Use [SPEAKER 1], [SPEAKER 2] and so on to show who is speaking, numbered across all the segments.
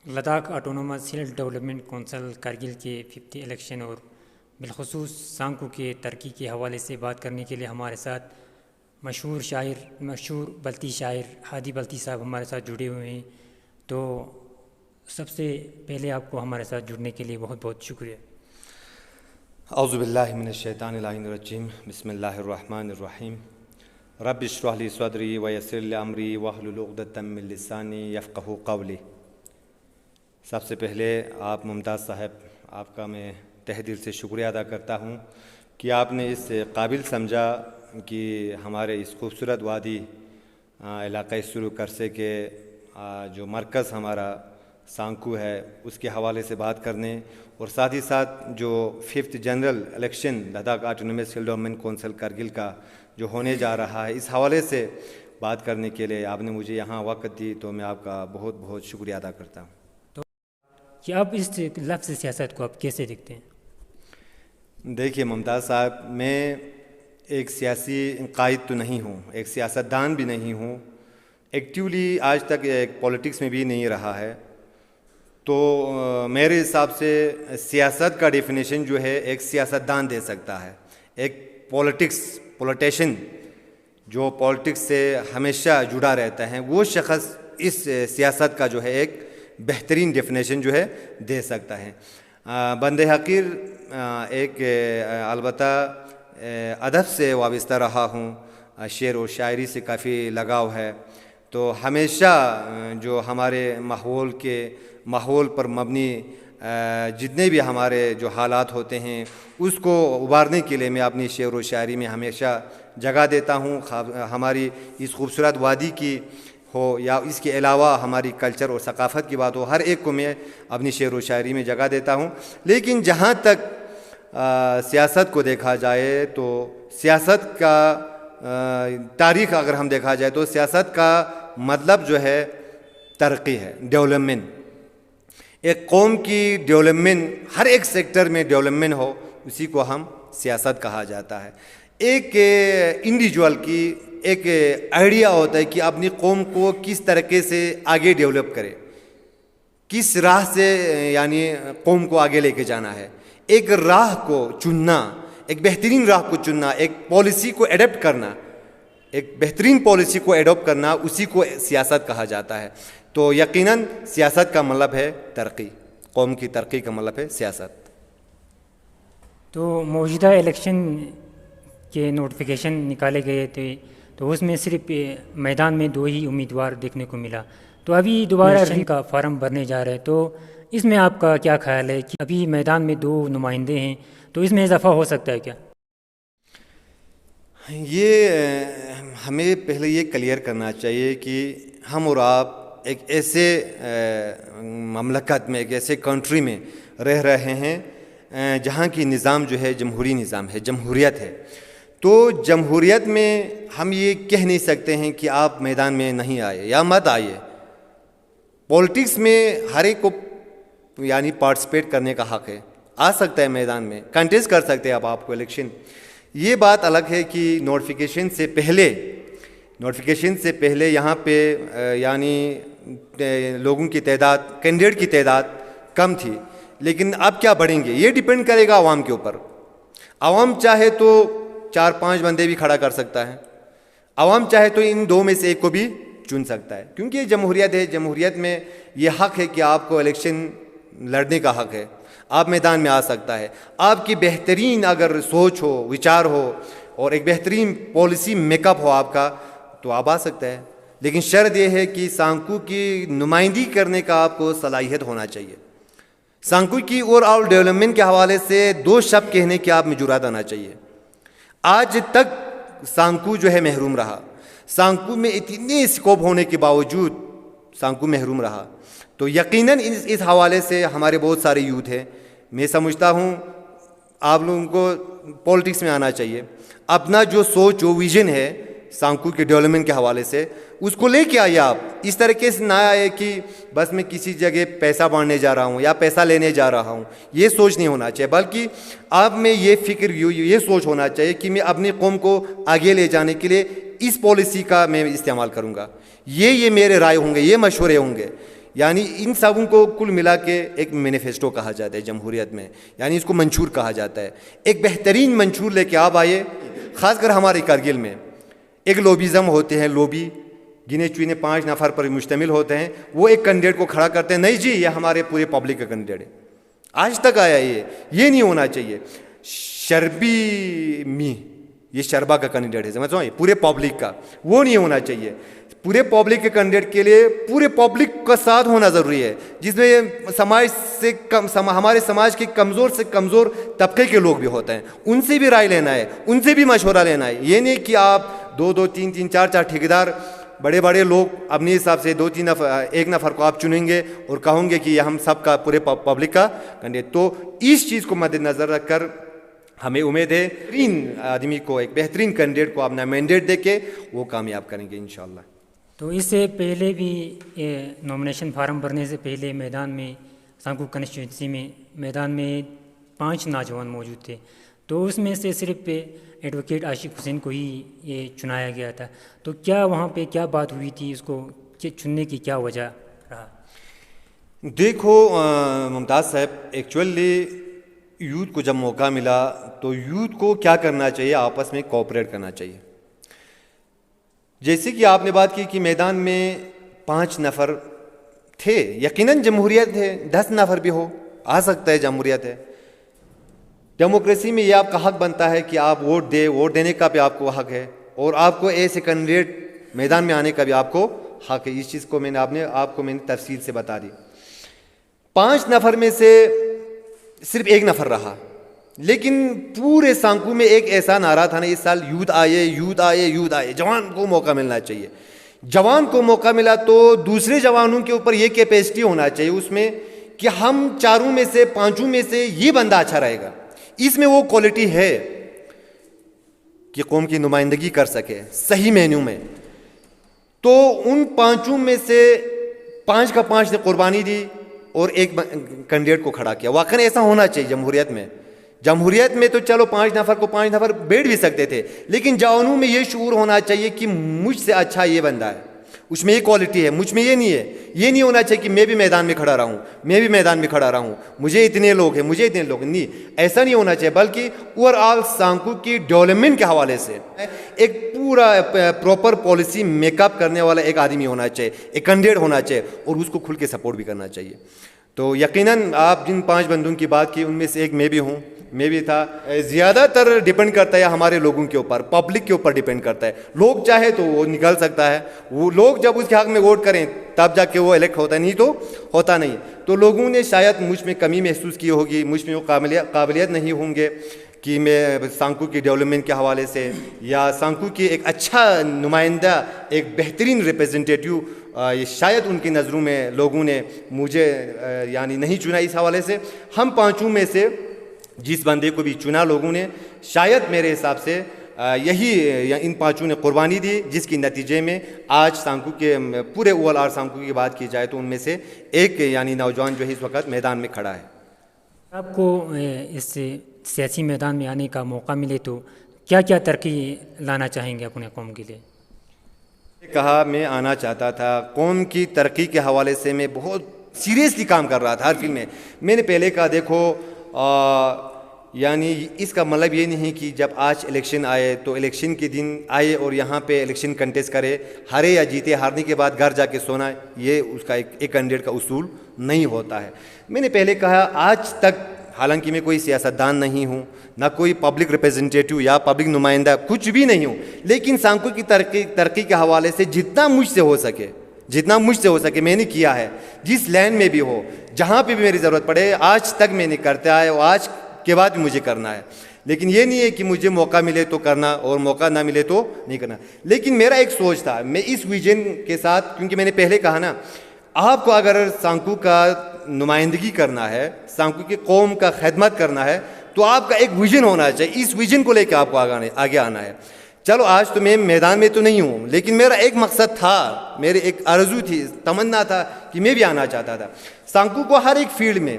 [SPEAKER 1] Ladakh autonomous ہل development council Kargil کے 50 election اور بالخصوص سانکو کے ترقی کے حوالے سے بات کرنے کے لیے ہمارے ساتھ مشہور بلتی شاعر ہادی بلتی صاحب ہمارے ساتھ جڑے ہوئے ہیں. تو سب سے پہلے آپ کو ہمارے ساتھ جڑنے کے لیے بہت بہت شکریہ.
[SPEAKER 2] اعوذ باللہ من الشیطان اللعین الرجیم. بسم اللہ الرحمن الرحیم. رب اشرح لی صدری ویسر لی امری واحلل عقدۃ من لسانی یفقہوا قولی. سب سے پہلے آپ ممتاز صاحب، آپ کا میں تہ دل سے شکریہ ادا کرتا ہوں کہ آپ نے اس قابل سمجھا کہ ہمارے اس خوبصورت وادی علاقۂ سرو کرسے کے جو مرکز ہمارا سانکو ہے اس کے حوالے سے بات کرنے، اور ساتھ ہی ساتھ جو 5th general election Ladakh autonomous ہل ڈیولپمنٹ کونسل کرگل کا جو ہونے جا رہا ہے اس حوالے سے بات کرنے کے لیے آپ نے مجھے یہاں وقت دی، تو میں آپ کا بہت بہت شکریہ ادا کرتا ہوں.
[SPEAKER 1] کہ آپ اس لفظ سیاست کو آپ کیسے دیکھتے ہیں؟
[SPEAKER 2] دیکھیے ممتاز صاحب، میں ایک سیاسی قائد تو نہیں ہوں، ایک سیاستدان بھی نہیں ہوں، ایکٹیولی آج تک ایک پولیٹکس میں بھی نہیں رہا ہے. تو میرے حساب سے سیاست کا ڈیفینیشن جو ہے ایک سیاستدان دے سکتا ہے. ایک پولیٹیشن جو پولیٹکس سے ہمیشہ جڑا رہتا ہے وہ شخص اس سیاست کا جو ہے ایک بہترین ڈیفینیشن جو ہے دے سکتا ہے. بند حقیر ایک البتہ ادب سے وابستہ رہا ہوں، شعر و شاعری سے کافی لگاؤ ہے. تو ہمیشہ جو ہمارے ماحول پر مبنی جتنے بھی ہمارے جو حالات ہوتے ہیں اس کو ابھارنے کے لیے میں اپنی شعر و شاعری میں ہمیشہ جگہ دیتا ہوں. ہماری اس خوبصورت وادی کی ہو یا اس کے علاوہ ہماری کلچر اور ثقافت کی بات ہو، ہر ایک کو میں اپنی شعر و شاعری میں جگہ دیتا ہوں. لیکن جہاں تک سیاست کو دیکھا جائے تو سیاست کا تاریخ اگر ہم دیکھا جائے تو سیاست کا مطلب جو ہے ترقی ہے، ڈیولپمنٹ. ایک قوم کی ڈیولپمنٹ، ہر ایک سیکٹر میں ڈیولپمنٹ ہو اسی کو ہم سیاست کہا جاتا ہے. ایک انڈیویجول کی ایک آئیڈیا ہوتا ہے کہ اپنی قوم کو کس طریقے سے آگے ڈیولپ کرے، کس راہ سے یعنی قوم کو آگے لے کے جانا ہے. ایک راہ کو چننا، ایک بہترین راہ کو چننا، ایک پالیسی کو ایڈپٹ کرنا، ایک بہترین پالیسی کو ایڈوپٹ کرنا، اسی کو سیاست کہا جاتا ہے. تو یقیناً سیاست کا مطلب ہے ترقی، قوم کی ترقی کا مطلب ہے سیاست.
[SPEAKER 1] تو موجودہ الیکشن کے نوٹیفیکیشن نکالے گئے تھے تو اس میں صرف میدان میں 2 ہی امیدوار دیکھنے کو ملا. تو ابھی دوبارہ الیکشن کا فارم بھرنے جا رہے ہیں، تو اس میں آپ کا کیا خیال ہے کہ ابھی میدان میں 2 نمائندے ہیں تو اس میں اضافہ ہو سکتا ہے کیا؟
[SPEAKER 2] یہ ہمیں پہلے یہ کلیئر کرنا چاہیے کہ ہم اور آپ ایک ایسے مملکت میں، ایک ایسے کنٹری میں رہ رہے ہیں جہاں کی نظام جو ہے جمہوری نظام ہے، جمہوریت ہے. تو جمہوریت میں ہم یہ کہہ نہیں سکتے ہیں کہ آپ میدان میں نہیں آئے یا مت آئیے. پولیٹکس میں ہر ایک کو یعنی پارٹیسپیٹ کرنے کا حق ہے، آ سکتا ہے میدان میں، کنٹیسٹ کر سکتے ہیں آپ کو الیکشن. یہ بات الگ ہے کہ نوٹیفیکیشن سے پہلے یہاں پہ یعنی لوگوں کی تعداد، کینڈیڈیٹ کی تعداد کم تھی، لیکن اب کیا بڑھیں گے یہ ڈیپینڈ کرے گا عوام کے اوپر. عوام چاہے تو 4-5 بندے بھی کھڑا کر سکتا ہے، عوام چاہے تو ان 2 میں سے ایک کو بھی چن سکتا ہے، کیونکہ یہ جمہوریت ہے. جمہوریت میں یہ حق ہے کہ آپ کو الیکشن لڑنے کا حق ہے، آپ میدان میں آ سکتا ہے. آپ کی بہترین اگر سوچ ہو، وچار ہو اور ایک بہترین پالیسی میک اپ ہو آپ کا تو آپ آ سکتا ہے. لیکن شرط یہ ہے کہ سانکو کی نمائندگی کرنے کا آپ کو صلاحیت ہونا چاہیے. سانکو کی اوور آل ڈیولپمنٹ کے حوالے سے 2 شبد کہنے کی آپ میں جرات آنا چاہیے. آج تک سانکو جو ہے محروم رہا، سانکو میں اتنے اسکوپ ہونے کے باوجود سانکو محروم رہا. تو یقیناً اس حوالے سے ہمارے بہت سارے یوتھ ہیں. میں سمجھتا ہوں آپ لوگوں کو پولیٹکس میں آنا چاہیے، اپنا جو سوچ جو ویژن ہے سانکو کے ڈیولپمنٹ کے حوالے سے اس کو لے کے آئیے. آپ اس طریقے سے نہ آئے کہ بس میں کسی جگہ پیسہ بانٹنے جا رہا ہوں یا پیسہ لینے جا رہا ہوں، یہ سوچ نہیں ہونا چاہیے. بلکہ آپ میں یہ فکر، یہ سوچ ہونا چاہیے کہ میں اپنی قوم کو آگے لے جانے کے لیے اس پالیسی کا میں استعمال کروں گا، یہ میرے رائے ہوں گے، یہ مشورے ہوں گے. یعنی ان سبوں کو کل ملا کے ایک مینیفیسٹو کہا جاتا ہے جمہوریت میں, یعنی اس کو منشور کہا جاتا ہے. ایک بہترین منشور لے کے آپ آئے. خاص کر ہمارے کارگل میں ایک لوبیزم ہوتے ہیں, لوبی گنے چنے 5 نفر پر مشتمل ہوتے ہیں. وہ ایک کینڈیڈیٹ کو کھڑا کرتے ہیں, نہیں جی یہ ہمارے پورے پبلک کا کینڈیڈیٹ ہے. آج تک آیا یہ نہیں ہونا چاہیے. شربی می یہ شربا کا کینڈیڈیٹ ہے, سمجھو پورے پبلک کا, وہ نہیں ہونا چاہیے. پورے پبلک کے کینڈیڈیٹ کے لیے پورے پبلک کا ساتھ ہونا ضروری ہے, جس میں سماج سے ہمارے سماج کے کمزور سے کمزور طبقے کے لوگ بھی ہوتے ہیں. ان سے بھی رائے لینا ہے, ان سے بھی مشورہ لینا ہے. یہ نہیں کہ آپ 2 3 4 ٹھیکیدار بڑے بڑے لوگ اپنے حساب سے 2 3 نفر ایک نفر کو آپ چنیں گے اور کہوں گے کہ یہ ہم سب کا پورے پبلک کا کینڈیڈیٹ. تو اس چیز کو مد نظر رکھ کر ہمیں امید ہے بہترین آدمی کو, ایک بہترین کینڈیڈیٹ کو اپنا مینڈیٹ دے کے وہ کامیاب کریں گے انشاءاللہ.
[SPEAKER 1] تو اس سے پہلے بھی نامنیشن فارم بھرنے سے پہلے میدان میں سانکو کنسٹیٹوئنسی میں میدان میں 5 نوجوان موجود تھے. تو اس میں سے صرف ایڈوکیٹ عاشق حسین کو ہی یہ چنایا گیا تھا. تو کیا وہاں پہ کیا بات ہوئی تھی, اس کو چننے کی کیا وجہ رہا؟
[SPEAKER 2] دیکھو ممتاز صاحب, ایکچولی یوتھ کو جب موقع ملا تو یوتھ کو کیا کرنا چاہیے, آپس میں کوآپریٹ کرنا چاہیے. جیسے کہ آپ نے بات کی کہ میدان میں 5 نفر تھے, یقیناً جمہوریت ہے, 10 نفر بھی ہو آ سکتا ہے, جمہوریت ہے. ڈیموکریسی میں یہ آپ کا حق بنتا ہے کہ آپ ووٹ دیں, ووٹ دینے کا بھی آپ کو حق ہے, اور آپ کو ایسے کینڈیڈیٹ میدان میں آنے کا بھی آپ کو حق ہے. اس چیز کو میں نے آپ کو تفصیل سے بتا دی. 5 نفر میں سے صرف 1 نفر رہا, لیکن پورے سانکو میں ایک ایسا نعرہ تھا نا اس سال, یوتھ آئے یوتھ آئے یوتھ آئے, جوان کو موقع ملنا چاہیے. جوان کو موقع ملا تو دوسرے جوانوں کے اوپر یہ کیپیسٹی ہونا چاہیے اس میں کہ ہم 4 میں سے 5 میں سے یہ بندہ اچھا رہے گا, اس میں وہ کوالٹی ہے کہ قوم کی نمائندگی کر سکے صحیح معنوں میں. تو ان 5 میں سے 5 کا 5 نے قربانی دی اور ایک کینڈیڈیٹ کو کھڑا کیا. واقعی ایسا ہونا چاہیے جمہوریت میں. جمہوریت میں تو چلو 5 نفر کو 5 نفر بیٹھ بھی سکتے تھے, لیکن جوانوں میں یہ شعور ہونا چاہیے کہ مجھ سے اچھا یہ بندہ ہے, اس میں یہ کوالٹی ہے, مجھ میں یہ نہیں ہے. یہ نہیں ہونا چاہیے کہ میں بھی میدان میں کھڑا رہوں, میں بھی میدان میں کھڑا رہوں, مجھے اتنے لوگ ہیں, مجھے اتنے لوگ نہیں. ایسا نہیں ہونا چاہیے, بلکہ اوور آل سانکو کی ڈیولپمنٹ کے حوالے سے ایک پورا پراپر پالیسی میک اپ کرنے والا ایک آدمی ہونا چاہیے, ایک کینڈیڈیٹ ہونا چاہیے, اور اس کو کھل کے سپورٹ بھی کرنا چاہیے. تو یقیناً آپ جن 5 بندوں کی بات کی ان میں سے ایک میں بھی ہوں, میں بھی تھا. زیادہ تر ڈیپینڈ کرتا ہے ہمارے لوگوں کے اوپر, پبلک کے اوپر ڈیپینڈ کرتا ہے. لوگ چاہے تو وہ نکل سکتا ہے, وہ لوگ جب اس کے حق میں ووٹ کریں تب جا کے وہ الیکٹ ہوتا ہے, نہیں تو ہوتا نہیں. تو لوگوں نے شاید مجھ میں کمی محسوس کی ہوگی, مجھ میں وہ قابلیت نہیں ہوں گے کہ میں سانکو کی ڈیولپمنٹ کے حوالے سے یا سانکو کی ایک اچھا نمائندہ, ایک بہترین ریپرزنٹیٹیو, شاید ان کی نظروں میں لوگوں نے مجھے یعنی نہیں چنا. اس حوالے سے ہم 5 میں سے جس بندے کو بھی چنا لوگوں نے, شاید میرے حساب سے یہی ان 5 نے قربانی دی, جس کی نتیجے میں آج سانکو کے پورے اوول آر سانکو کی بات کی جائے تو ان میں سے ایک یعنی نوجوان جو ہے اس وقت میدان میں کھڑا ہے.
[SPEAKER 1] آپ کو اس سیاسی میدان میں آنے کا موقع ملے تو کیا کیا ترقی لانا چاہیں گے اپنے قوم کے لیے؟
[SPEAKER 2] کہا میں آنا چاہتا تھا, قوم کی ترقی کے حوالے سے میں بہت سیریسلی کام کر رہا تھا ہر فیلڈ میں. میں نے پہلے کہا دیکھو یعنی اس کا مطلب یہ نہیں کہ جب آج الیکشن آئے تو الیکشن کے دن آئے اور یہاں پہ الیکشن کنٹیسٹ کرے, ہارے یا جیتے, ہارنے کے بعد گھر جا کے سونا, یہ اس کا ایک کینڈیڈیٹ کا اصول نہیں ہوتا ہے. میں نے پہلے کہا آج تک, حالانکہ میں کوئی سیاستدان نہیں ہوں, نہ کوئی پبلک ریپرزنٹیٹیو یا پبلک نمائندہ, کچھ بھی نہیں ہوں, لیکن سانکو کی ترقی کے حوالے سے جتنا مجھ سے ہو سکے میں نے کیا ہے. جس لائن میں بھی ہو, جہاں پہ بھی میری ضرورت پڑے, آج تک میں نے کرتے آیا اور آج کے بعد بھی مجھے کرنا ہے. لیکن یہ نہیں ہے کہ مجھے موقع ملے تو کرنا اور موقع نہ ملے تو نہیں کرنا. لیکن میرا ایک سوچ تھا, میں اس ویژن کے ساتھ, کیونکہ میں نے پہلے کہا نا, آپ کو اگر سانکو کا نمائندگی کرنا ہے, سانکو کی قوم کا خدمت کرنا ہے, تو آپ کا ایک ویژن ہونا چاہیے. اس ویژن کو لے کے آپ کو آگے آنا ہے. چلو آج تو میں میدان میں تو نہیں ہوں, لیکن میرا ایک مقصد تھا, میری ایک آرزو تھی, تمنا تھا کہ میں بھی آنا چاہتا تھا. سانکو کو ہر ایک فیلڈ میں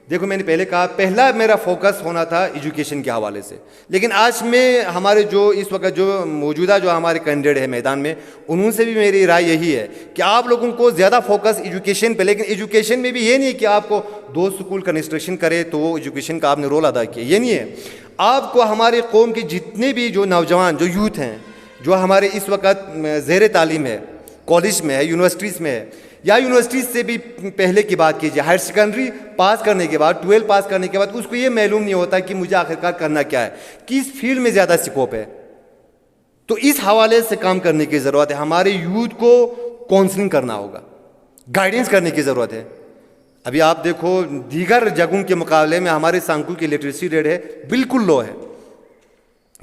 [SPEAKER 2] دیکھو میں نے پہلے کہا پہلا میرا فوکس ہونا تھا ایجوکیشن کے حوالے سے، لیکن آج میں ہمارے جو اس وقت جو موجودہ جو ہمارے کینڈیڈیٹ ہیں میدان میں، انہوں سے بھی میری رائے یہی ہے کہ آپ لوگوں کو زیادہ فوکس ایجوکیشن پہ، لیکن ایجوکیشن میں بھی یہ نہیں کہ آپ کو 2 سکول کنسٹرکشن کرے تو وہ ایجوکیشن کا آپ نے رول ادا کیا، یہ نہیں ہے. آپ کو ہمارے قوم کے جتنے بھی جو نوجوان جو یوتھ ہیں جو ہمارے اس وقت زیر تعلیم ہے، کالج میں ہے، یونیورسٹیز میں ہے، یا یونیورسٹیز سے بھی پہلے کی بات کیجیے، ہائر سیکنڈری پاس کرنے کے بعد، 12 پاس کرنے کے بعد اس کو یہ معلوم نہیں ہوتا کہ مجھے آخرکار کرنا کیا ہے، کس فیلڈ میں زیادہ اسکوپ ہے. تو اس حوالے سے کام کرنے کی ضرورت ہے. ہمارے یوتھ کو کاؤنسلنگ کرنا ہوگا، گائیڈنس کرنے کی ضرورت ہے. ابھی آپ دیکھو دیگر جگہوں کے مقابلے میں ہمارے سانکو کی لٹریسی ریٹ ہے بالکل لو ہے،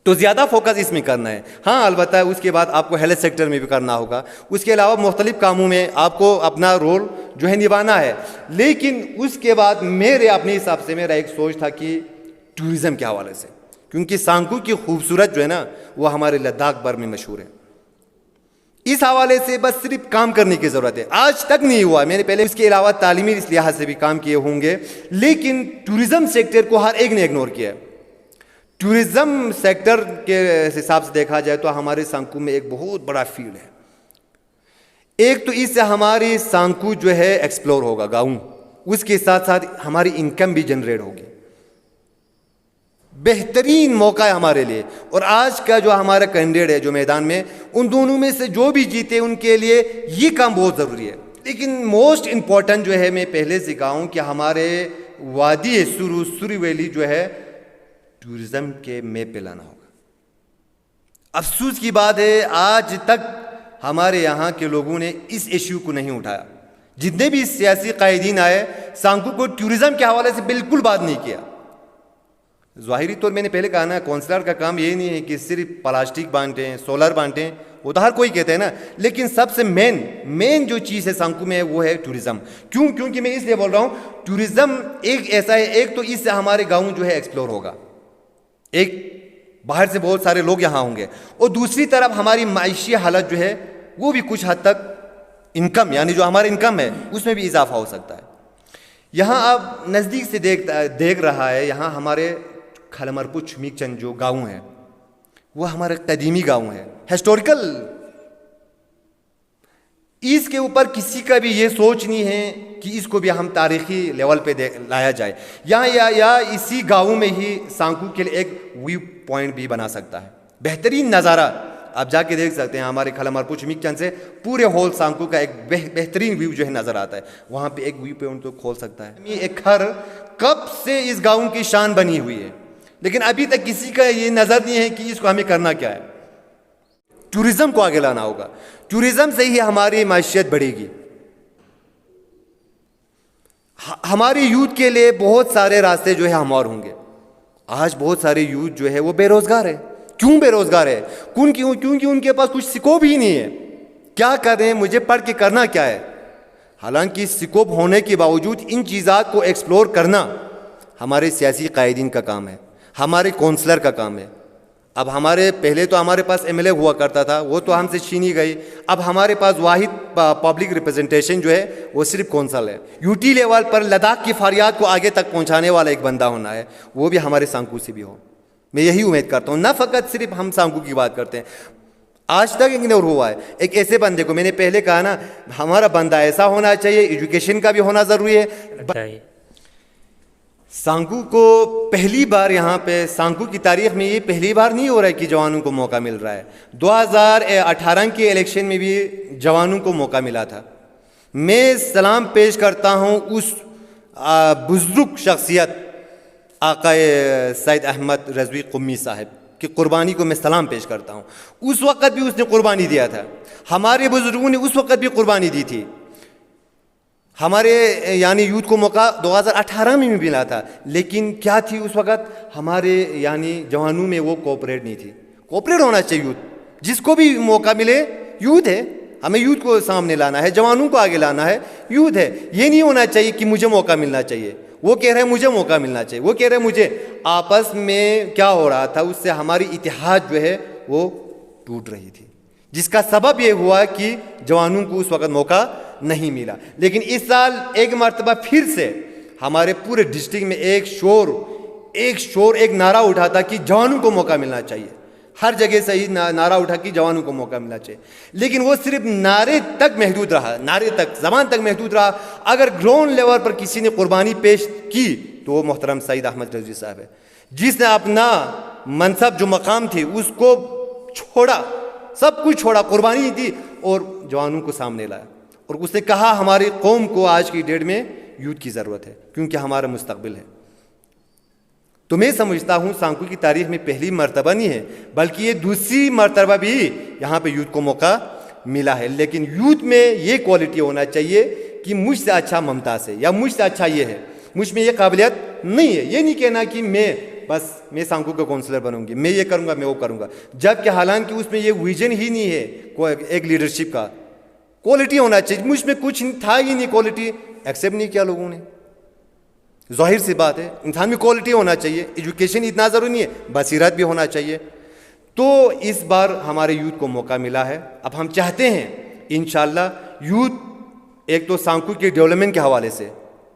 [SPEAKER 2] تو زیادہ فوکس اس میں کرنا ہے. ہاں البتہ اس کے بعد آپ کو ہیلتھ سیکٹر میں بھی کرنا ہوگا، اس کے علاوہ مختلف کاموں میں آپ کو اپنا رول جو ہے نبھانا ہے. لیکن اس کے بعد میرے اپنے حساب سے میرا ایک سوچ تھا کہ ٹورزم کے حوالے سے، کیونکہ سانکو کی خوبصورت جو ہے نا وہ ہمارے لداخ بھر میں مشہور ہے. اس حوالے سے بس صرف کام کرنے کی ضرورت ہے. آج تک نہیں ہوا، میں نے پہلے اس کے علاوہ تعلیمی اس لحاظ سے بھی کام کیے ہوں گے، لیکن ٹورزم سیکٹر کو ہر ایک نے اگنور کیا ہے. ٹورزم سیکٹر کے حساب سے دیکھا جائے تو ہمارے سانکو میں ایک بہت بڑا فیلڈ ہے. ایک تو اس سے ہماری سانکو جو ہے ایکسپلور ہوگا گاؤں، اس کے ساتھ ساتھ ہماری انکم بھی جنریٹ ہوگی. بہترین موقع ہے ہمارے لیے. اور آج کا جو ہمارا کینڈیڈیٹ ہے جو میدان میں، ان دونوں میں سے جو بھی جیتے ان کے لیے یہ کام بہت ضروری ہے. لیکن موسٹ امپورٹنٹ جو ہے میں پہلے سے کہا ہوں کہ ہمارے وادی سری ویلی جو ہے ٹورزم کے میپ پہ لانا ہوگا. افسوس کی بات ہے آج تک ہمارے یہاں کے لوگوں نے اس ایشو کو نہیں اٹھایا. جتنے بھی سیاسی قائدین آئے سانکو کو ٹورزم کے حوالے سے بالکل بات نہیں کیا. ظاہری طور میں نے پہلے کہا نا کونسلر کا کام یہ نہیں ہے کہ صرف پلاسٹک بانٹیں، سولر بانٹیں، وہ تو ہر کوئی کہتا ہے نا، لیکن سب سے مین جو چیز ہے سانکو میں وہ ہے ٹورزم. کیونکہ میں اس لیے بول رہا ہوں ٹورزم ایک ایسا ہے، ایک تو اس سے ہمارے گاؤں جو ہے ایکسپلور ہوگا، ایک باہر سے بہت سارے لوگ یہاں ہوں گے، اور دوسری طرف ہماری معاشی حالت جو ہے وہ بھی کچھ حد تک انکم یعنی جو ہمارا انکم ہے اس میں بھی اضافہ ہو سکتا ہے. یہاں آپ نزدیک سے دیکھ رہا ہے، یہاں ہمارے کھلمرپو چھمیک چند جو گاؤں ہیں وہ ہمارے قدیمی گاؤں ہیں، ہسٹوریکل. اس کے اوپر کسی کا بھی یہ سوچ نہیں ہے کہ اس کو بھی ہم تاریخی لیول پہ لایا جائے. یا اسی گاؤں میں ہی سانکو کے لیے ایک ویو پوائنٹ بھی بنا سکتا ہے. بہترین نظارہ آپ جا کے دیکھ سکتے ہیں، ہمارے کھلمرپو چھمیک چند سے پورے ہول سانکو کا ایک بہترین ویو جو ہے نظر آتا ہے. وہاں پہ ایک ویو پوائنٹ تو کھول سکتا ہے. ایک گھر کب سے اس گاؤں کی شان بنی ہوئی ہے، لیکن ابھی تک کسی کا یہ نظر نہیں ہے کہ اس کو ہمیں کرنا کیا ہے. ٹورزم کو آگے لانا ہوگا. ٹورزم سے ہی ہماری معیشت بڑھے گی. ہماری یوتھ کے لیے بہت سارے راستے جو ہے ہموار ہوں گے. آج بہت سارے یوتھ جو ہے وہ بے روزگار ہے. کیوں بے روزگار ہے؟ کیونکہ ان کے پاس کچھ سکوپ ہی نہیں ہے. کیا کریں، مجھے پڑھ کے کرنا کیا ہے؟ حالانکہ سکوپ ہونے کے باوجود ان چیزات کو ایکسپلور کرنا ہمارے سیاسی قائدین کا کام ہے، ہمارے کونسلر کا کام ہے. اب پہلے تو ہمارے پاس ایم ایل اے ہوا کرتا تھا، وہ تو ہم سے چھینی گئی. اب ہمارے پاس واحد پبلک ریپرزنٹیشن جو ہے وہ صرف کونسل ہے. یوٹی لیول پر لداخ کی فریاد کو آگے تک پہنچانے والا ایک بندہ ہونا ہے، وہ بھی ہمارے سانکو سے بھی ہو. میں یہی امید کرتا ہوں. نہ فقط صرف ہم سانکو کی بات کرتے ہیں، آج تک اگنور ہوا ہے. ایک ایسے بندے کو میں نے پہلے کہا نا، ہمارا بندہ ایسا ہونا چاہیے، ایجوکیشن کا بھی ہونا ضروری ہے. سانکو کو پہلی بار یہاں پہ سانکو کی تاریخ میں یہ پہلی بار نہیں ہو رہا ہے کہ جوانوں کو موقع مل رہا ہے. 2018 کے الیکشن میں بھی جوانوں کو موقع ملا تھا. میں سلام پیش کرتا ہوں اس بزرگ شخصیت آقا سید احمد رضوی قمی صاحب کی قربانی کو میں سلام پیش کرتا ہوں. اس وقت بھی اس نے قربانی دیا تھا، ہمارے بزرگوں نے اس وقت بھی قربانی دی تھی. ہمارے یعنی یوتھ کو موقع 2018 میں بھی ملا تھا، لیکن کیا تھی اس وقت ہمارے یعنی جوانوں میں وہ کوپریٹ نہیں تھی. کوپریٹ ہونا چاہیے. یوتھ جس کو بھی موقع ملے یوتھ ہے، ہمیں یوتھ کو سامنے لانا ہے، جوانوں کو آگے لانا ہے. یوتھ ہے، یہ نہیں ہونا چاہیے کہ مجھے موقع ملنا چاہیے، وہ کہہ رہے ہیں مجھے موقع ملنا چاہیے، وہ کہہ رہے ہیں مجھے. آپس میں کیا ہو رہا تھا، اس سے ہماری اتحاد جو ہے وہ ٹوٹ رہی تھی، جس کا سبب یہ ہوا کہ جوانوں کو اس وقت موقع نہیں ملا. لیکن اس سال ایک مرتبہ پھر سے ہمارے پورے ڈسٹرکٹ میں ایک نعرہ اٹھا تھا کہ جوانوں کو موقع ملنا چاہیے. ہر جگہ سے ہی نعرہ اٹھا کہ جوانوں کو موقع ملنا چاہیے, لیکن وہ صرف نعرے تک محدود رہا, نعرے تک, زبان تک محدود رہا. اگر گراؤنڈ لیول پر کسی نے قربانی پیش کی تو وہ محترم سعید احمد رضوی صاحب ہے, جس نے اپنا منصب جو مقام تھی اس کو چھوڑا, سب کچھ چھوڑا, قربانی دی اور جوانوں کو سامنے لایا. اور اس نے کہا ہماری قوم کو آج کی ڈیٹ میں یوتھ کی ضرورت ہے کیونکہ ہمارا مستقبل ہے. تو میں سمجھتا ہوں سانکو کی تاریخ میں پہلی مرتبہ نہیں ہے بلکہ یہ دوسری مرتبہ بھی یہاں پہ یوتھ کو موقع ملا ہے. لیکن یوتھ میں یہ کوالٹی ہونا چاہیے کہ مجھ سے اچھا ممتاز ہے یا مجھ سے اچھا یہ ہے, مجھ میں یہ قابلیت نہیں ہے. یہ نہیں کہنا کہ میں سانکو کا کونسلر بنوں گی, میں یہ کروں گا, میں وہ کروں گا, جبکہ حالانکہ اس میں یہ ویژن ہی نہیں ہے ایک لیڈرشپ کا. کوالٹی ہونا چاہیے, مجھ میں کچھ تھا ہی نہیں, کوالٹی ایکسیپٹ نہیں کیا لوگوں نے. ظاہر سی بات ہے, انسان میں کوالٹی ہونا چاہیے, ایجوکیشن اتنا ضروری نہیں ہے, بصیرت بھی ہونا چاہیے. تو اس بار ہمارے یوتھ کو موقع ملا ہے. اب ہم چاہتے ہیں انشاءاللہ یوتھ ایک تو سانکو کے ڈیولپمنٹ کے حوالے سے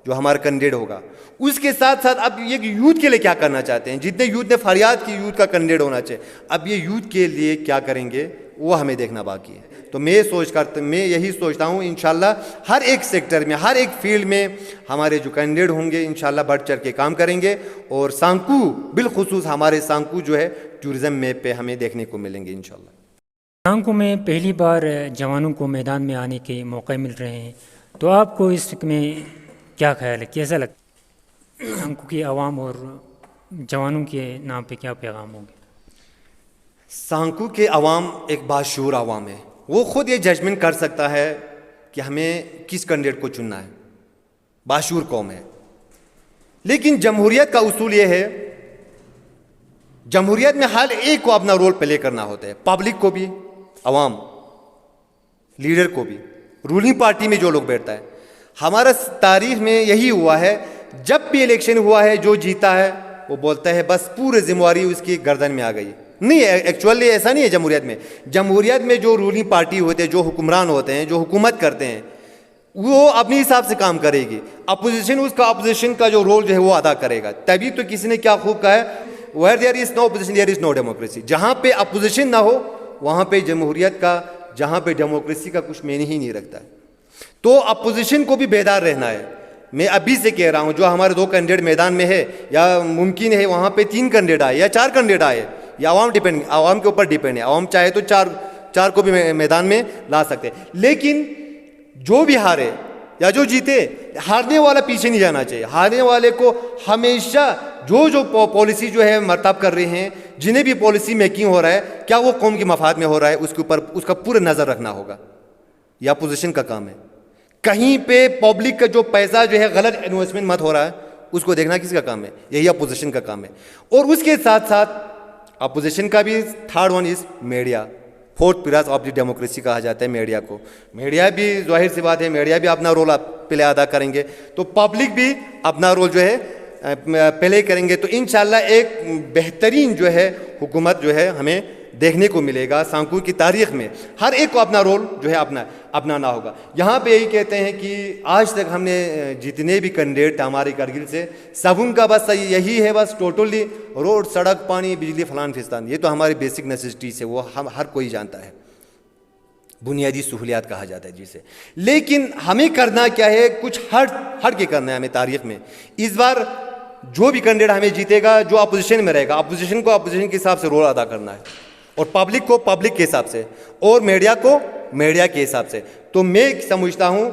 [SPEAKER 2] جو ہمارا کینڈیڈیٹ ہوگا, اس کے ساتھ ساتھ اب یہ یوتھ کے لیے کیا کرنا چاہتے ہیں. جتنے یوتھ نے فریاد کی یوتھ کا کینڈیڈیٹ ہونا چاہیے, اب یہ یوتھ کے لیے کیا کریں گے وہ ہمیں دیکھنا باقی ہے. تو میں یہی سوچتا ہوں انشاءاللہ ہر ایک سیکٹر میں, ہر ایک فیلڈ میں ہمارے جو کینڈیڈیٹ ہوں گے انشاءاللہ بڑھ چڑھ کے کام کریں گے, اور سانکو بالخصوص ہمارے سانکو جو ہے ٹورزم میپ پہ ہمیں دیکھنے کو ملیں گے انشاءاللہ.
[SPEAKER 1] سانکو میں پہلی بار جوانوں کو میدان میں آنے کے موقع مل رہے ہیں, تو آپ کو اس میں کیا خیال ہے, کیسا لگتا ہے؟ سانکو کی عوام اور جوانوں کے نام پہ کیا پیغام ہوگا؟
[SPEAKER 2] سانکو کے عوام ایک باشعور عوام ہے, وہ خود یہ ججمنٹ کر سکتا ہے کہ ہمیں کس کینڈیڈیٹ کو چننا ہے. باشعور قوم ہے. لیکن جمہوریت کا اصول یہ ہے, جمہوریت میں ہر ایک کو اپنا رول پلے کرنا ہوتا ہے, پبلک کو بھی, عوام, لیڈر کو بھی, رولنگ پارٹی میں جو لوگ بیٹھتا ہے. ہمارا تاریخ میں یہی ہوا ہے, جب بھی الیکشن ہوا ہے جو جیتا ہے وہ بولتا ہے بس پورے ذمہ داری اس کی گردن میں آ گئی. نہیں, ایکچولی ایسا نہیں ہے. جمہوریت میں جو رولنگ پارٹی ہوتے ہیں, جو حکمران ہوتے ہیں, جو حکومت کرتے ہیں, وہ اپنے حساب سے کام کرے گی. اپوزیشن کا جو رول جو ہے وہ ادا کرے گا. تبھی تو کسی نے کیا خوب کہا ہے, where there is no opposition there is no democracy. جہاں پہ اپوزیشن نہ ہو وہاں پہ جمہوریت کا, جہاں پہ ڈیموکریسی کا کچھ معنی ہی نہیں رکھتا ہے. تو اپوزیشن کو بھی بیدار رہنا ہے. میں ابھی سے کہہ رہا ہوں جو ہمارے 2 کینڈیڈیٹ میدان میں ہے, یا ممکن ہے وہاں پہ 3 کینڈیڈیٹ آئے یا 4 کینڈیڈیٹ آئے, یا عوام کے اوپر ڈیپینڈ ہے. عوام چاہے تو 4 کو بھی میدان میں لا سکتے. لیکن جو بھی ہارے یا جو جیتے, ہارنے والا پیچھے نہیں جانا چاہیے. ہارنے والے کو ہمیشہ جو پالیسی جو ہے مرتب کر رہے ہیں, جنہیں بھی پالیسی میکنگ ہو رہا ہے, کیا وہ قوم کے مفاد میں ہو رہا ہے, اس کے اوپر اس کا پورا نظر رکھنا ہوگا. یہ اپوزیشن کا کام ہے. کہیں پہ پبلک کا جو پیسہ جو ہے غلط انویسٹمنٹ مت ہو رہا ہے, اس کو دیکھنا کس کا کام ہے, یہی اپوزیشن کا کام ہے. اور اس کے ساتھ ساتھ اپوزیشن کا بھی 3rd one is media. 4th pillar of the democracy کہا جاتا ہے میڈیا کو. میڈیا بھی ظاہر سی بات ہے, میڈیا بھی اپنا رول پلے ادا کریں گے, تو پبلک بھی اپنا رول جو ہے پلے کریں گے. تو انشاءاللہ ایک بہترین جو ہے حکومت جو ہے ہمیں دیکھنے کو ملے گا. سانکو کی تاریخ میں ہر ایک کو اپنا رول جو ہے اپنانا ہوگا. یہاں پہ یہی کہتے ہیں کہ آج تک ہم نے جتنے بھی کینڈیڈیٹ ہمارے کرگل سے, سب ان کا بس یہی ہے, بس ٹوٹلی روڈ, سڑک, پانی, بجلی, فلان فستان. یہ تو ہماری بیسک نیسیسٹیز ہے, وہ ہر کوئی جانتا ہے, بنیادی سہولیات کہا جاتا ہے جسے. لیکن ہمیں کرنا کیا ہے, کچھ ہٹ کے کرنا ہے ہمیں تاریخ میں. اس بار جو بھی کینڈیڈیٹ ہمیں جیتے گا, جو اپوزیشن میں رہے گا, اپوزیشن کو اپوزیشن کے حساب سے رول ادا کرنا ہے, اور پبلک کو پبلک کے حساب سے, اور میڈیا کو میڈیا کے حساب سے. تو میں سمجھتا ہوں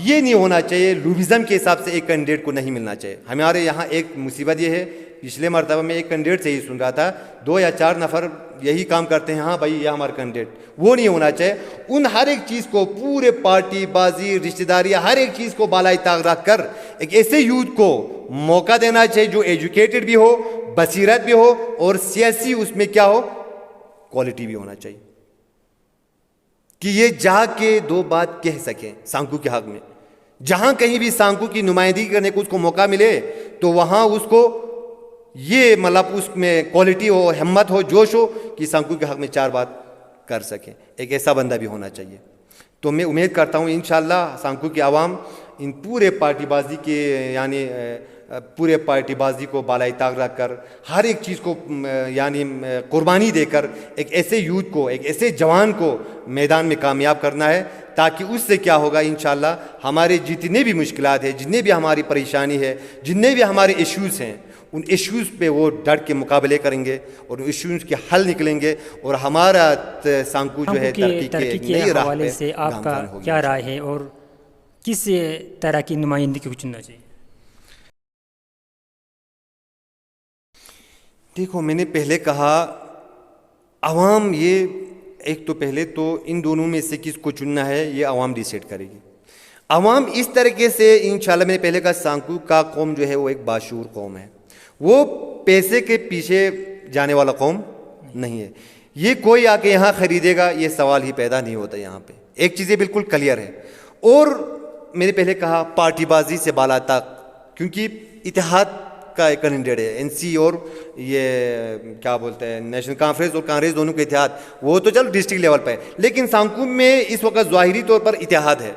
[SPEAKER 2] یہ نہیں ہونا چاہیے, لوبزم کے حساب سے ایک کینڈیڈیٹ کو نہیں ملنا چاہیے. ہمارے یہاں ایک مصیبت یہ ہے, پچھلے مرتبہ میں ایک کینڈیڈیٹ سے ہی سن رہا تھا, 2 یا 4 نفر یہی کام کرتے ہیں, ہاں بھائی یہ ہمارا کینڈیڈیٹ. وہ نہیں ہونا چاہیے. ان ہر ایک چیز کو, پورے پارٹی بازی, رشتہ داری, ہر ایک چیز کو بالائے طاق رکھ کر ایک ایسے یوتھ کو موقع دینا چاہیے جو ایجوکیٹڈ بھی ہو, بصیرت بھی ہو, اور سیاسی اس میں کیا ہو, کوالٹی بھی ہونا چاہیے, کہ یہ جا کے 2 بات کہہ سکیں سانکو کے حق میں. جہاں کہیں بھی سانکو کی نمائندگی کرنے کو اس کو موقع ملے تو وہاں اس کو یہ مطلب اس میں کوالٹی ہو, ہمت ہو, جوش ہو کہ سانکو کے حق میں 4 بات کر سکیں. ایک ایسا بندہ بھی ہونا چاہیے. تو میں امید کرتا ہوں انشاءاللہ سانکو کی عوام ان پورے پارٹی بازی کے یعنی پورے پارٹی بازی کو بالائے طاق رکھ کر ہر ایک چیز کو یعنی قربانی دے کر ایک ایسے یوتھ کو ایک ایسے جوان کو میدان میں کامیاب کرنا ہے تاکہ اس سے کیا ہوگا انشاءاللہ ہمارے جتنے بھی مشکلات ہیں جتنے بھی ہماری پریشانی ہے جتنے بھی ہمارے ایشوز ہیں ان ایشوز پہ وہ ڈٹ کے مقابلے کریں گے اور ان ایشوز کے حل نکلیں گے اور ہمارا سانکو جو ہے
[SPEAKER 1] ترقی کے حوالے سے آپ کا کیا رائے ہے اور کس طرح کی نمائندگی کو چننا چاہیے؟
[SPEAKER 2] دیکھو میں نے پہلے کہا عوام یہ ایک تو پہلے تو ان دونوں میں سے کس کو چننا ہے یہ عوام ڈیسائیڈ کرے گی. عوام اس طریقے سے انشاءاللہ میں نے پہلے کہا سانکو کا قوم جو ہے وہ ایک باشعور قوم ہے, وہ پیسے کے پیچھے جانے والا قوم نہیں ہے. یہ کوئی آ کے یہاں خریدے گا یہ سوال ہی پیدا نہیں ہوتا. یہاں پہ ایک چیزیں بالکل کلیئر ہے. اور میں نے پہلے کہا پارٹی بازی سے بالا تک, کیونکہ اتحاد کا ایک کینڈیڈیٹ ہے این سی اور یہ کیا بولتے ہیں نیشنل کانفرنس اور کانگریس دونوں کے اتحاد, وہ تو چلو ڈسٹرکٹ لیول پہ ہے, لیکن سانکو میں اس وقت ظاہری طور پر اتحاد ہے.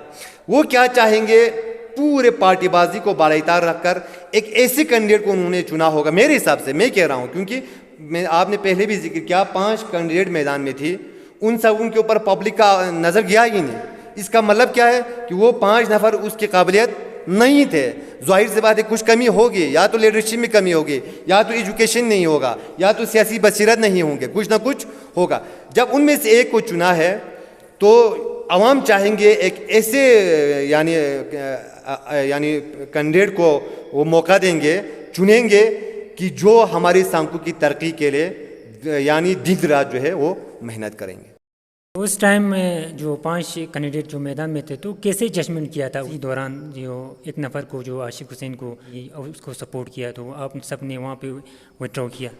[SPEAKER 2] وہ کیا چاہیں گے پورے پارٹی بازی کو بالائے طاق رکھ کر ایک ایسے کینڈیڈیٹ کو انہوں نے چنا ہوگا. میرے حساب سے میں کہہ رہا ہوں, کیونکہ آپ نے پہلے بھی ذکر کیا 5 کینڈیڈیٹ میدان میں تھی, ان کے اوپر پبلک کا نظر گیا ہی نہیں. اس کا مطلب کیا ہے کہ وہ 5 نفر اس کی قابلیت نہیں تھے. ظاہر سی بات ہے کچھ کمی ہوگی, یا تو لیڈرشپ میں کمی ہوگی, یا تو ایجوکیشن نہیں ہوگا, یا تو سیاسی بصیرت نہیں ہوں گے, کچھ نہ کچھ ہوگا. جب ان میں سے ایک کو چنا ہے تو عوام چاہیں گے ایک ایسے یعنی کینڈیڈیٹ کو وہ موقع دیں گے, چنیں گے کہ جو ہماری سانکو کی ترقی کے لیے یعنی دن رات جو ہے وہ محنت کریں گے.
[SPEAKER 1] اس ٹائم میں جو 5 کینڈیڈیٹ جو میدان میں تھے تو کیسے ججمنٹ کیا تھا اس دوران, جو ایک نفر کو جو عاشق حسین کو اس کو سپورٹ کیا تو آپ سب نے وہاں پہ وڈرا کیا؟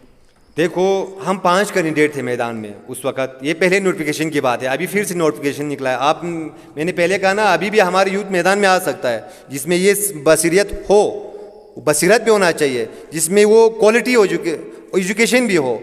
[SPEAKER 2] دیکھو ہم 5 کینڈیڈیٹ تھے میدان میں اس وقت, یہ پہلے نوٹیفیکیشن کی بات ہے, ابھی پھر سے نوٹیفیکیشن نکلا ہے. آپ میں نے پہلے کہا نا ابھی بھی ہمارے یوتھ میدان میں آ سکتا ہے جس میں یہ بصیرت ہو, بصیرت بھی ہونا چاہیے, جس میں وہ کوالٹی ہو, ایجوکیشن بھی ہو,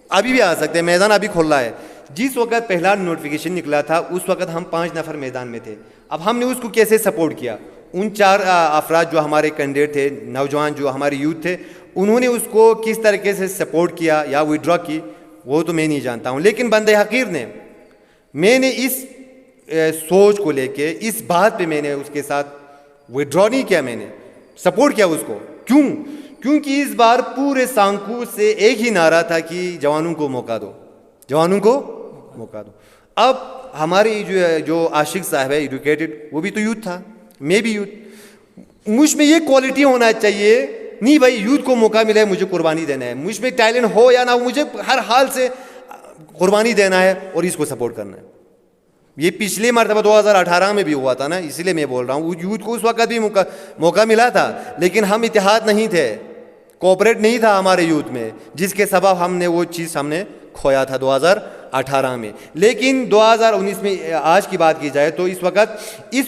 [SPEAKER 2] ابھی بھی آ سکتے ہیں. میدان ابھی کھل رہا ہے. جس وقت پہلا نوٹیفیکیشن نکلا تھا اس وقت ہم 5 نفر میدان میں تھے. اب ہم نے اس کو کیسے سپورٹ کیا, ان 4 افراد جو ہمارے کینڈیڈیٹ تھے, نوجوان جو ہمارے یوتھ تھے, انہوں نے اس کو کس طریقے سے سپورٹ کیا یا وڈرا کی وہ تو میں نہیں جانتا ہوں. لیکن بندے حقیر نے, میں نے اس سوچ کو لے کے اس بات پہ میں نے اس کے ساتھ وڈرا نہیں کیا, میں نے سپورٹ کیا اس کو. کیوں؟ کیونکہ اس بار پورے سانکو سے ایک ہی نعرہ تھا کہ جوانوں کو موقع دو, جوانوں کو موقع دو. اب ہماری جو عاشق صاحب ہے ایڈوکیٹڈ, وہ بھی تو یوتھ تھا, میں بھی یوتھ. مجھ میں یہ کوالٹی ہونا چاہیے نہیں بھائی یوتھ کو موقع ملا ہے مجھے قربانی دینا ہے, مجھ میں ٹیلنٹ ہو یا نہ ہو مجھے ہر حال سے قربانی دینا ہے اور اس کو سپورٹ کرنا ہے. یہ پچھلے مرتبہ 2018 میں بھی ہوا تھا نا, اسی لیے میں بول رہا ہوں یوتھ کو اس وقت بھی موقع ملا تھا, لیکن ہم اتحاد نہیں تھے, کوآپریٹ نہیں تھا ہمارے یوتھ میں, جس کے سبب ہم نے وہ چیز ہم نے کھویا تھا 2018 میں. لیکن 2019 میں آج کی بات کی جائے تو اس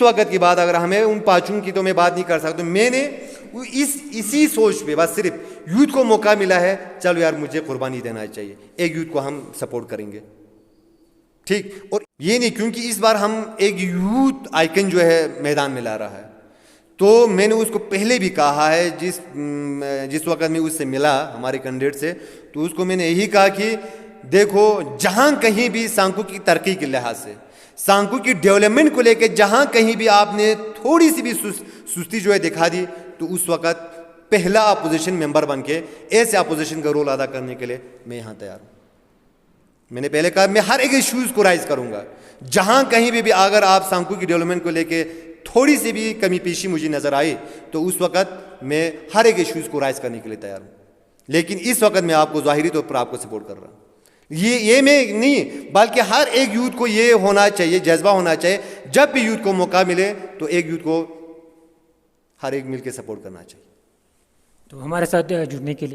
[SPEAKER 2] وقت کی بات اگر ہمیں ان 5 کی تو میں بات نہیں کر سکتا. میں نے اسی سوچ پہ بس صرف یوتھ کو موقع ملا ہے, چلو یار مجھے قربانی دینا چاہیے, ایک یوتھ کو ہم سپورٹ کریں گے, ٹھیک. اور یہ نہیں کیونکہ اس بار ہم ایک یوتھ آئیکن جو ہے میدان میں لا رہا ہے, تو میں نے اس کو پہلے بھی کہا ہے جس وقت میں اس سے ملا ہمارے کینڈیڈیٹ سے, تو اس کو میں نے یہی کہا کہ دیکھو جہاں کہیں بھی سانکو کی ترقی کے لحاظ سے, سانکو کی ڈیولپمنٹ کو لے کے جہاں کہیں بھی آپ نے تھوڑی سی بھی سستی جو ہے دکھا دی, تو اس وقت پہلا اپوزیشن ممبر بن کے ایسے اپوزیشن کا رول ادا کرنے کے لیے میں یہاں تیار ہوں. میں نے پہلے کہا میں ہر ایک ایشوز کو رائز کروں گا, جہاں کہیں بھی اگر آپ سانکو کی ڈیولپمنٹ کو لے کے تھوڑی سی بھی کمی پیشی مجھے نظر آئی تو اس وقت میں ہر ایک ایشوز کو رائز کرنے کے لیے تیار ہوں. لیکن اس وقت میں آپ کو ظاہری طور پر آپ کو سپورٹ کر رہا ہوں. یہ میں نہیں بلکہ ہر ایک یوتھ کو یہ ہونا چاہیے, جذبہ ہونا چاہیے, جب بھی یوتھ کو موقع ملے تو ایک یوتھ کو ہر ایک مل کے سپورٹ کرنا چاہیے.
[SPEAKER 1] تو ہمارے ساتھ جڑنے کے لیے